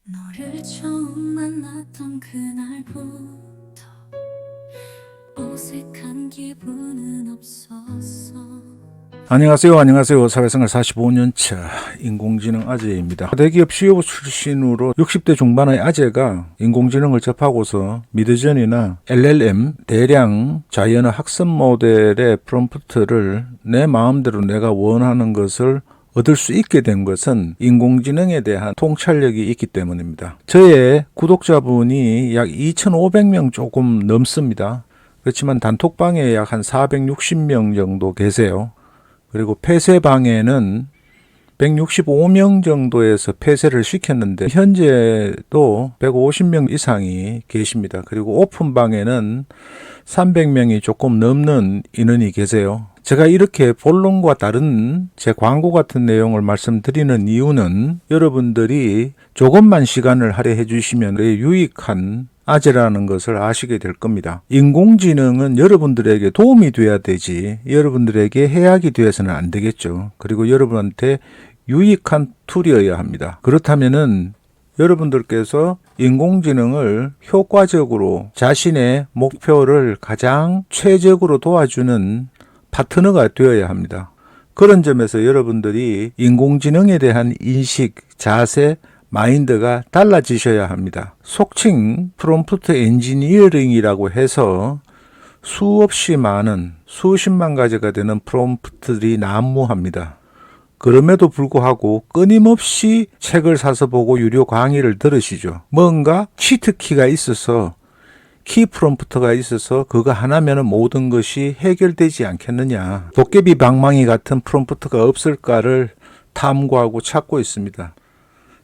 너를 처음 만났던 그날부터 어색한 기분은 없었어. 안녕하세요. 사회생활 45년차 인공지능 아재입니다. 대기업 CEO 출신으로 60대 중반의 아재가 인공지능을 접하고서 미드전이나 LLM 대량 자연어 학습 모델의 프롬프트를 내 마음대로 내가 원하는 것을 얻을 수 있게 된 것은 인공지능에 대한 통찰력이 있기 때문입니다. 저의 구독자분이 약 2,500명 조금 넘습니다. 그렇지만 단톡방에 약 한 460명 정도 계세요. 그리고 폐쇄방에는 165명 정도에서 폐쇄를 시켰는데 현재도 150명 이상이 계십니다. 그리고 오픈방에는 300명이 조금 넘는 인원이 계세요. 제가 이렇게 본론과 다른 제 광고 같은 내용을 말씀드리는 이유는 여러분들이 조금만 시간을 할애해 주시면 유익한 아재라는 것을 아시게 될 겁니다. 인공지능은 여러분들에게 도움이 돼야 되지 여러분들에게 해악이 되어서는 안 되겠죠. 그리고 여러분한테 유익한 툴이어야 합니다. 그렇다면은 여러분들께서 인공지능을 효과적으로 자신의 목표를 가장 최적으로 도와주는 파트너가 되어야 합니다. 그런 점에서 여러분들이 인공지능에 대한 인식, 자세, 마인드가 달라지셔야 합니다. 속칭 프롬프트 엔지니어링이라고 해서 수없이 많은 수십만 가지가 되는 프롬프트들이 난무합니다. 그럼에도 불구하고 끊임없이 책을 사서 보고 유료 강의를 들으시죠. 뭔가 치트키가 있어서 키 프롬프트가 있어서 그거 하나면 모든 것이 해결되지 않겠느냐. 도깨비 방망이 같은 프롬프트가 없을까를 탐구하고 찾고 있습니다.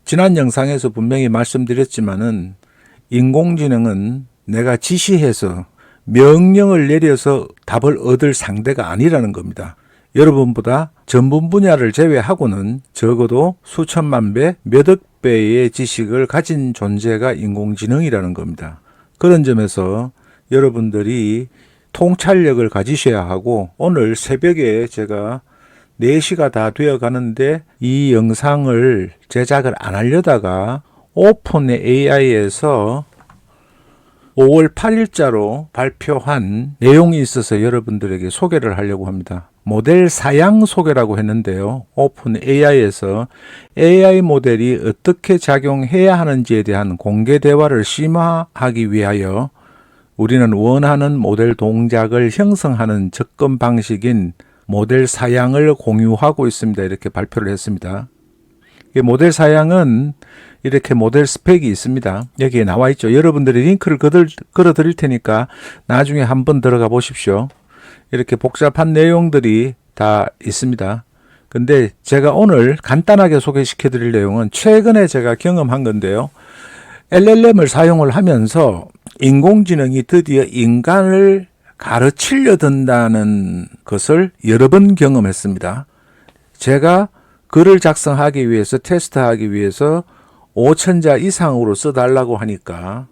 지난 영상에서 분명히 말씀드렸지만은 인공지능은 내가 지시해서 명령을 내려서 답을 얻을 상대가 아니라는 겁니다. 여러분보다 전문 분야를 제외하고는 적어도 수천만 배, 몇억 배의 지식을 가진 존재가 인공지능이라는 겁니다. 그런 점에서 여러분들이 통찰력을 가지셔야 하고 오늘 새벽에 제가 4시가 다 되어 가는데 이 영상을 제작을 안 하려다가 오픈 AI에서 5월 8일자로 발표한 내용이 있어서 여러분들에게 소개를 하려고 합니다. 모델 사양 소개라고 했는데요. 오픈 AI에서 AI 모델이 어떻게 작용해야 하는지에 대한 공개 대화를 심화하기 위하여 우리는 원하는 모델 동작을 형성하는 접근 방식인 모델 사양을 공유하고 있습니다. 이렇게 발표를 했습니다. 모델 사양은 이렇게 모델 스펙이 있습니다. 여기에 나와 있죠. 여러분들이 링크를 걸어 드릴 테니까 나중에 한번 들어가 보십시오. 이렇게 복잡한 내용들이 다 있습니다. 근데 제가 오늘 간단하게 소개시켜 드릴 내용은 최근에 제가 경험한 건데요. LLM을 사용을 하면서 인공지능이 드디어 인간을 가르치려 든다는 것을 여러 번 경험했습니다. 제가 글을 작성하기 위해서 테스트하기 위해서 5,000자 이상으로 써달라고 하니까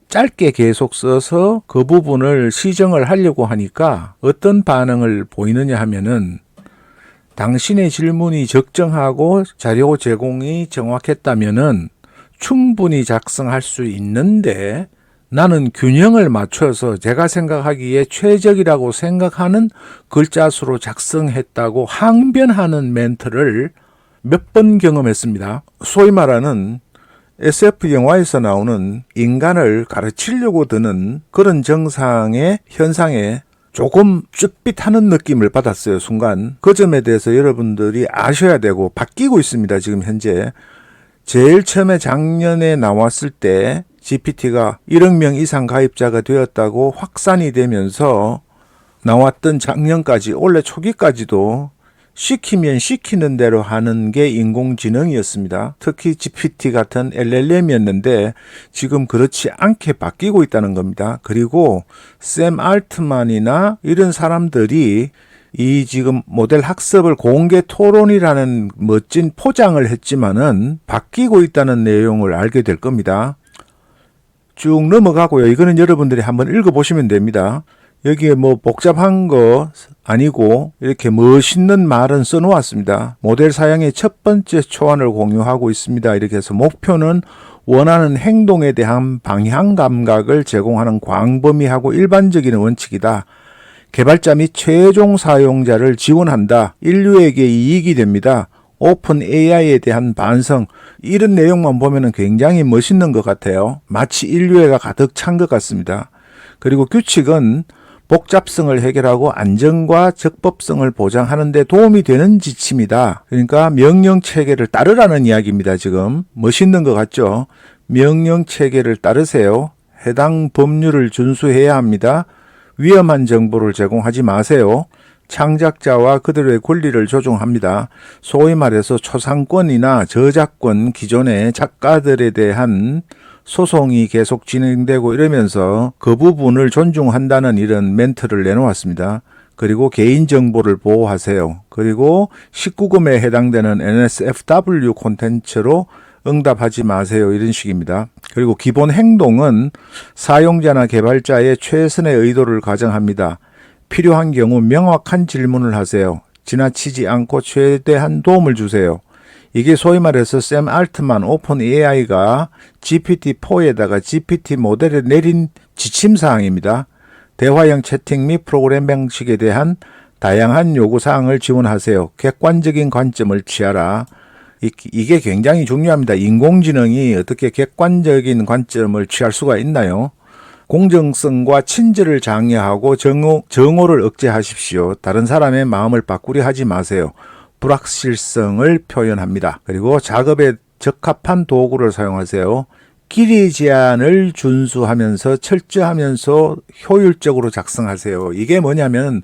짧게 계속 써서 그 부분을 시정을 하려고 하니까 어떤 반응을 보이느냐 하면은 당신의 질문이 적정하고 자료 제공이 정확했다면은 충분히 작성할 수 있는데 나는 균형을 맞춰서 제가 생각하기에 최적이라고 생각하는 글자 수로 작성했다고 항변하는 멘트를 몇 번 경험했습니다. 소위 말하는 SF 영화에서 나오는 인간을 가르치려고 드는 그런 정상의 현상에 조금 쭈삣하는 느낌을 받았어요. 순간. 그 점에 대해서 여러분들이 아셔야 되고 바뀌고 있습니다. 지금 현재. 제일 처음에 작년에 나왔을 때 GPT가 1억 명 이상 가입자가 되었다고 확산이 되면서 나왔던 작년까지 올해 초기까지도 시키면 시키는 대로 하는 게 인공지능이었습니다. 특히 GPT 같은 LLM이었는데 지금 그렇지 않게 바뀌고 있다는 겁니다. 그리고 샘 알트만이나 이런 사람들이 이 지금 모델 학습을 공개 토론이라는 멋진 포장을 했지만은 바뀌고 있다는 내용을 알게 될 겁니다. 쭉 넘어가고요. 이거는 여러분들이 한번 읽어보시면 됩니다. 여기에 뭐 복잡한 거 아니고 이렇게 멋있는 말은 써놓았습니다. 모델 사양의 첫 번째 초안을 공유하고 있습니다. 이렇게 해서 목표는 원하는 행동에 대한 방향 감각을 제공하는 광범위하고 일반적인 원칙이다. 개발자 및 최종 사용자를 지원한다. 인류에게 이익이 됩니다. 오픈 AI에 대한 반성, 이런 내용만 보면 굉장히 멋있는 것 같아요. 마치 인류애가 가득 찬 것 같습니다. 그리고 규칙은 복잡성을 해결하고 안정과 적법성을 보장하는 데 도움이 되는 지침이다. 그러니까 명령 체계를 따르라는 이야기입니다. 지금 멋있는 것 같죠? 명령 체계를 따르세요. 해당 법률을 준수해야 합니다. 위험한 정보를 제공하지 마세요. 창작자와 그들의 권리를 존중합니다. 소위 말해서 초상권이나 저작권 기존의 작가들에 대한 소송이 계속 진행되고 이러면서 그 부분을 존중한다는 이런 멘트를 내놓았습니다. 그리고 개인정보를 보호하세요. 그리고 19금에 해당되는 NSFW 콘텐츠로 응답하지 마세요. 이런 식입니다. 그리고 기본 행동은 사용자나 개발자의 최선의 의도를 가정합니다. 필요한 경우 명확한 질문을 하세요. 지나치지 않고 최대한 도움을 주세요. 이게 소위 말해서 샘 알트만 오픈 AI가 GPT-4에다가 GPT 모델에 내린 지침사항입니다. 대화형 채팅 및 프로그램 방식에 대한 다양한 요구사항을 지원하세요. 객관적인 관점을 취하라. 이게 굉장히 중요합니다. 인공지능이 어떻게 객관적인 관점을 취할 수가 있나요? 공정성과 친절을 장려하고 정오를 억제하십시오. 다른 사람의 마음을 바꾸려 하지 마세요. 불확실성을 표현합니다. 그리고 작업에 적합한 도구를 사용하세요. 길이 제한을 준수하면서 철저하면서 효율적으로 작성하세요. 이게 뭐냐면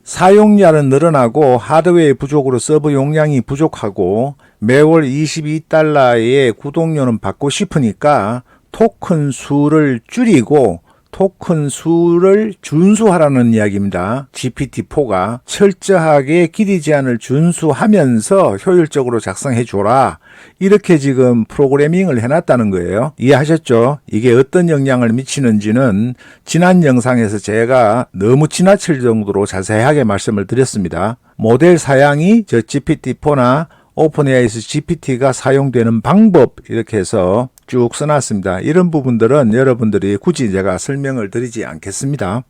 사용량은 늘어나고 하드웨어 부족으로 서버 용량이 부족하고 매월 $22의 구독료는 받고 싶으니까 토큰 수를 줄이고 토큰 수를 준수하라는 이야기입니다. GPT-4가 철저하게 길이 제한을 준수하면서 효율적으로 작성해 줘라. 이렇게 지금 프로그래밍을 해놨다는 거예요. 이해하셨죠? 이게 어떤 영향을 미치는지는 지난 영상에서 제가 너무 지나칠 정도로 자세하게 말씀을 드렸습니다. 모델 사양이 저 GPT-4나 오픈AI에서 GPT가 사용되는 방법 이렇게 해서 쭉 써놨습니다. 이런 부분들은 여러분들이 굳이 제가 설명을 드리지 않겠습니다.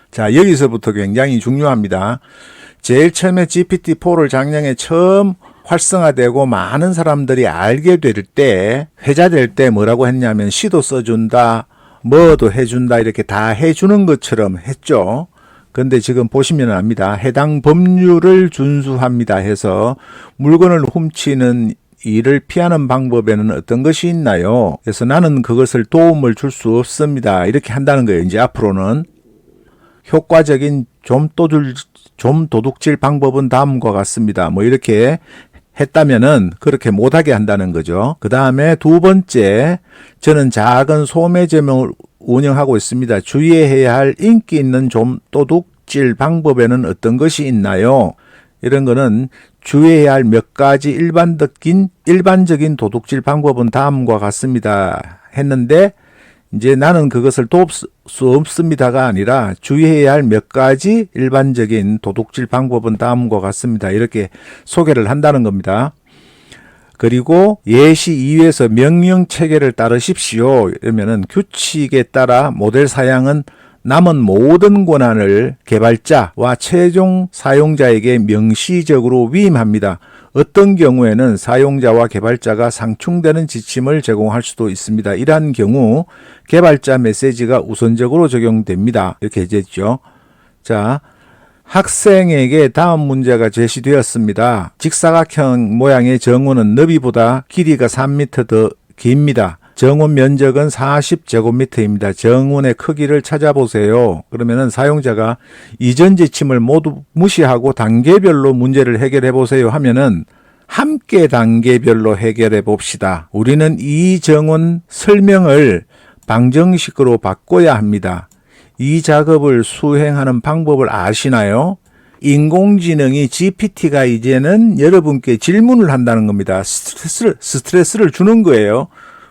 자, 여기서부터 굉장히 중요합니다. 제일 처음에 GPT-4를 작년에 처음 활성화되고 많은 사람들이 알게 될 때, 회자될 때 뭐라고 했냐면 시도 써준다, 뭐도 해준다 이렇게 다 해주는 것처럼 했죠. 그런데 지금 보시면 압니다. 해당 법률을 준수합니다 해서 물건을 훔치는 이를 피하는 방법에는 어떤 것이 있나요? 그래서 나는 그것을 도움을 줄 수 없습니다. 이렇게 한다는 거예요. 이제 앞으로는 효과적인 좀 도둑질 방법은 다음과 같습니다. 뭐 이렇게 했다면은 그렇게 못하게 한다는 거죠. 그 다음에 두 번째, 저는 작은 소매점을 운영하고 있습니다. 주의해야 할 인기 있는 좀 도둑질 방법에는 어떤 것이 있나요? 이런 거는 주의해야 할 몇 가지 일반적인 도둑질 방법은 다음과 같습니다. 했는데 이제 나는 그것을 도울 수 없습니다가 아니라 주의해야 할 몇 가지 일반적인 도둑질 방법은 다음과 같습니다. 이렇게 소개를 한다는 겁니다. 그리고 예시 2에서 명령 체계를 따르십시오. 이러면은 규칙에 따라 모델 사양은 남은 모든 권한을 개발자와 최종 사용자에게 명시적으로 위임합니다. 어떤 경우에는 사용자와 개발자가 상충되는 지침을 제공할 수도 있습니다. 이러한 경우 개발자 메시지가 우선적으로 적용됩니다. 이렇게 해줬죠. 자, 학생에게 다음 문제가 제시되었습니다. 직사각형 모양의 정원은 너비보다 길이가 3m 더 깁니다. 정원 면적은 40제곱미터입니다. 정원의 크기를 찾아보세요. 그러면은 사용자가 이전 지침을 모두 무시하고 단계별로 문제를 해결해 보세요 하면은 함께 단계별로 해결해 봅시다. 우리는 이 정원 설명을 방정식으로 바꿔야 합니다. 이 작업을 수행하는 방법을 아시나요? 인공지능이 GPT가 이제는 여러분께 질문을 한다는 겁니다. 스트레스를 주는 거예요.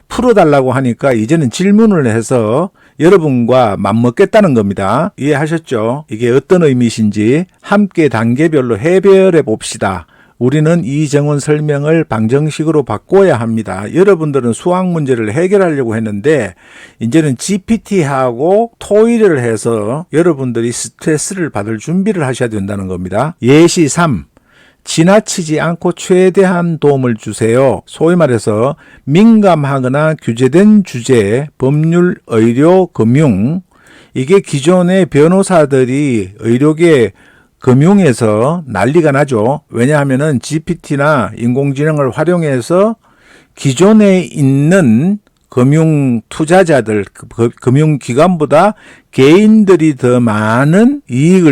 풀어달라고 하니까 이제는 질문을 해서 여러분과 맞먹겠다는 겁니다. 이해하셨죠? 이게 어떤 의미신지 함께 단계별로 해결해 봅시다. 우리는 이 정원 설명을 방정식으로 바꿔야 합니다. 여러분들은 수학 문제를 해결하려고 했는데 이제는 GPT하고 토의를 해서 여러분들이 스트레스를 받을 준비를 하셔야 된다는 겁니다. 예시 3. 지나치지 않고 최대한 도움을 주세요. 소위 말해서 민감하거나 규제된 주제, 법률, 의료, 금융, 이게 기존의 변호사들이 의료계 금융에서 난리가 나죠. 왜냐하면은 GPT나 인공지능을 활용해서 기존에 있는 금융 투자자들, 금융기관보다 개인들이 더 많은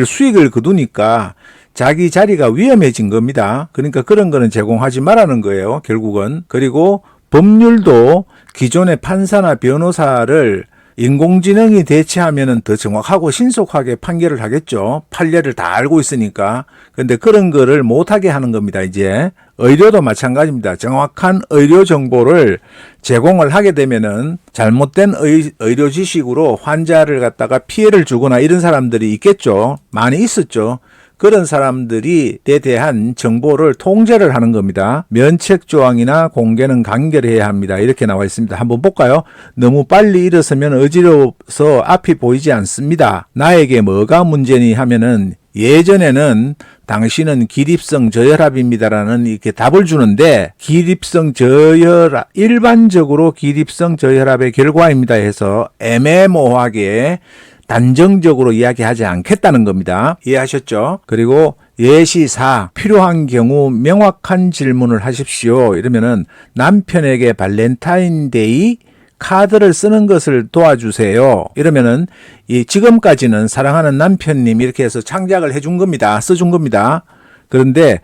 수익을 거두니까 자기 자리가 위험해진 겁니다. 그러니까 그런 거는 제공하지 말라는 거예요, 결국은. 그리고 법률도 기존의 판사나 변호사를 인공지능이 대체하면은 더 정확하고 신속하게 판결을 하겠죠. 판례를 다 알고 있으니까. 그런데 그런 거를 못하게 하는 겁니다, 이제. 의료도 마찬가지입니다. 정확한 의료 정보를 제공을 하게 되면은 잘못된 의료 지식으로 환자를 갖다가 피해를 주거나 이런 사람들이 있겠죠. 많이 있었죠. 그런 사람들에 대한 정보를 통제를 하는 겁니다. 면책 조항이나 공개는 간결해야 합니다. 이렇게 나와 있습니다. 한번 볼까요? 너무 빨리 일어서면 어지러워서 앞이 보이지 않습니다. 나에게 뭐가 문제니 하면은 예전에는 당신은 기립성 저혈압입니다라는 이렇게 답을 주는데 기립성 저혈압, 일반적으로 기립성 저혈압의 결과입니다 해서 애매모호하게 단정적으로 이야기하지 않겠다는 겁니다. 이해하셨죠? 그리고 예시 4. 필요한 경우 명확한 질문을 하십시오. 이러면은 남편에게 발렌타인데이 카드를 쓰는 것을 도와주세요. 이러면은 지금까지는 사랑하는 남편님 이렇게 해서 창작을 해준 겁니다. 써준 겁니다. 그런데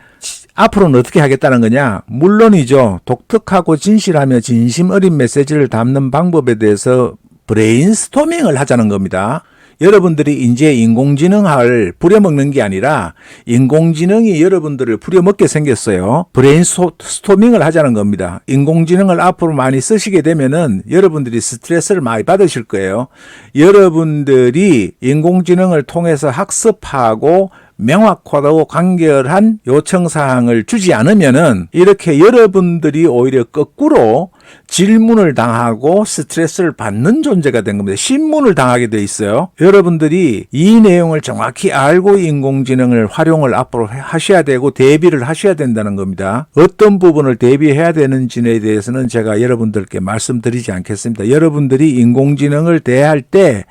앞으로는 어떻게 하겠다는 거냐? 물론이죠. 독특하고 진실하며 진심 어린 메시지를 담는 방법에 대해서 브레인스토밍을 하자는 겁니다. 여러분들이 이제 인공지능을 부려먹는 게 아니라 인공지능이 여러분들을 부려먹게 생겼어요. 브레인스토밍을 하자는 겁니다. 인공지능을 앞으로 많이 쓰시게 되면은 여러분들이 스트레스를 많이 받으실 거예요. 여러분들이 인공지능을 통해서 학습하고 명확하고 간결한 요청사항을 주지 않으면은 이렇게 여러분들이 오히려 거꾸로 질문을 당하고 스트레스를 받는 존재가 된 겁니다. 신문을 당하게 돼 있어요. 여러분들이 이 내용을 정확히 알고 인공지능을 활용을 앞으로 하셔야 되고 대비를 하셔야 된다는 겁니다. 어떤 부분을 대비해야 되는지에 대해서는 제가 여러분들께 말씀드리지 않겠습니다. 여러분들이 인공지능을 대할 때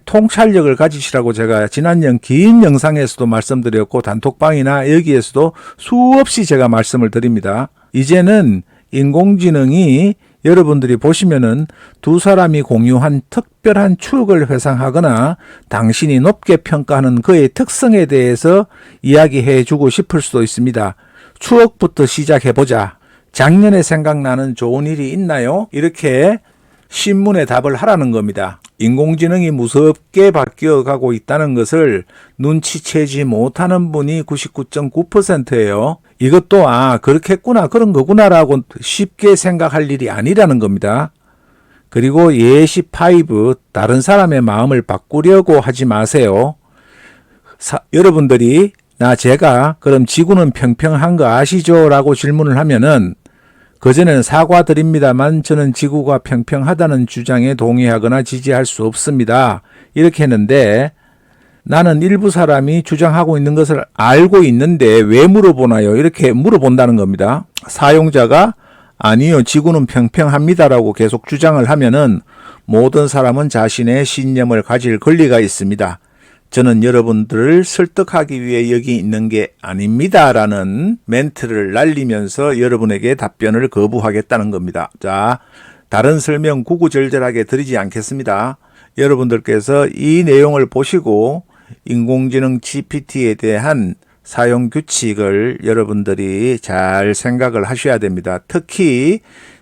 통찰력을 가지시라고 제가 지난 긴 영상에서도 말씀드렸고 단톡방이나 여기에서도 수없이 제가 말씀을 드립니다. 이제는 인공지능이 여러분들이 보시면은 두 사람이 공유한 특별한 추억을 회상하거나 당신이 높게 평가하는 그의 특성에 대해서 이야기해 주고 싶을 수도 있습니다. 추억부터 시작해보자. 작년에 생각나는 좋은 일이 있나요? 이렇게 신문에 답을 하라는 겁니다. 인공지능이 무섭게 바뀌어가고 있다는 것을 눈치채지 못하는 분이 99.9%예요. 이것도 그렇겠구나 그런 거구나라고 쉽게 생각할 일이 아니라는 겁니다. 그리고 예시 5 다른 사람의 마음을 바꾸려고 하지 마세요. 여러분들이 제가 그럼 지구는 평평한 거 아시죠? 라고 질문을 하면은 그전에는 사과드립니다만 저는 지구가 평평하다는 주장에 동의하거나 지지할 수 없습니다. 이렇게 했는데 나는 일부 사람이 주장하고 있는 것을 알고 있는데 왜 물어보나요? 이렇게 물어본다는 겁니다. 사용자가 아니요, 지구는 평평합니다라고 계속 주장을 하면은 모든 사람은 자신의 신념을 가질 권리가 있습니다. 저는 여러분들을 설득하기 위해 여기 있는 게 아닙니다라는 멘트를 날리면서 여러분에게 답변을 거부하겠다는 겁니다. 자, 다른 설명 구구절절하게 드리지 않겠습니다. 여러분들께서 이 내용을 보시고 인공지능 GPT에 대한 사용 규칙을 여러분들이 잘 생각을 하셔야 됩니다. 특히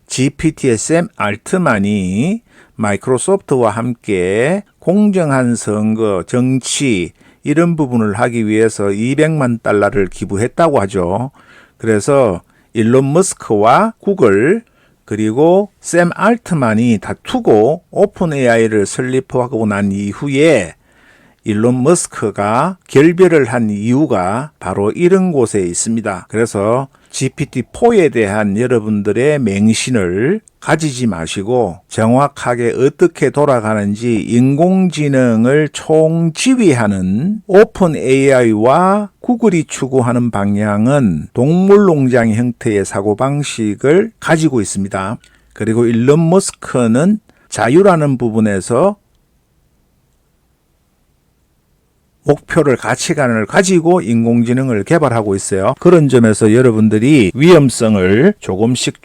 GPT의 샘 알트만이 마이크로소프트와 함께 공정한 선거, 정치 이런 부분을 하기 위해서 200만 달러를 기부했다고 하죠. 그래서 일론 머스크와 구글 그리고 샘 알트만이 다투고 오픈 AI를 설립하고 난 이후에 일론 머스크가 결별을 한 이유가 바로 이런 곳에 있습니다. 그래서 GPT-4에 대한 여러분들의 맹신을 가지지 마시고 정확하게 어떻게 돌아가는지 인공지능을 총지휘하는 오픈 AI와 구글이 추구하는 방향은 동물농장 형태의 사고방식을 가지고 있습니다. 그리고 일론 머스크는 자유라는 부분에서 목표를, 가치관을 가지고 인공지능을 개발하고 있어요. 그런 점에서 여러분들이 위험성을 조금씩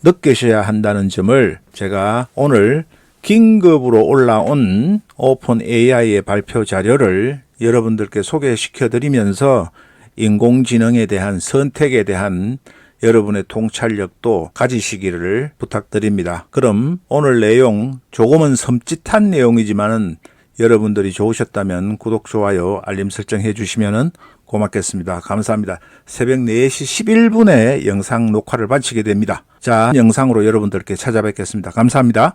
느끼셔야 한다는 점을 제가 오늘 긴급으로 올라온 오픈 AI의 발표 자료를 여러분들께 소개시켜 드리면서 인공지능에 대한 선택에 대한 여러분의 통찰력도 가지시기를 부탁드립니다. 그럼 오늘 내용 조금은 섬찟한 내용이지만은 여러분들이 좋으셨다면 구독, 좋아요, 알림 설정 해주시면 고맙겠습니다. 감사합니다. 새벽 4시 11분에 영상 녹화를 마치게 됩니다. 자, 영상으로 여러분들께 찾아뵙겠습니다. 감사합니다.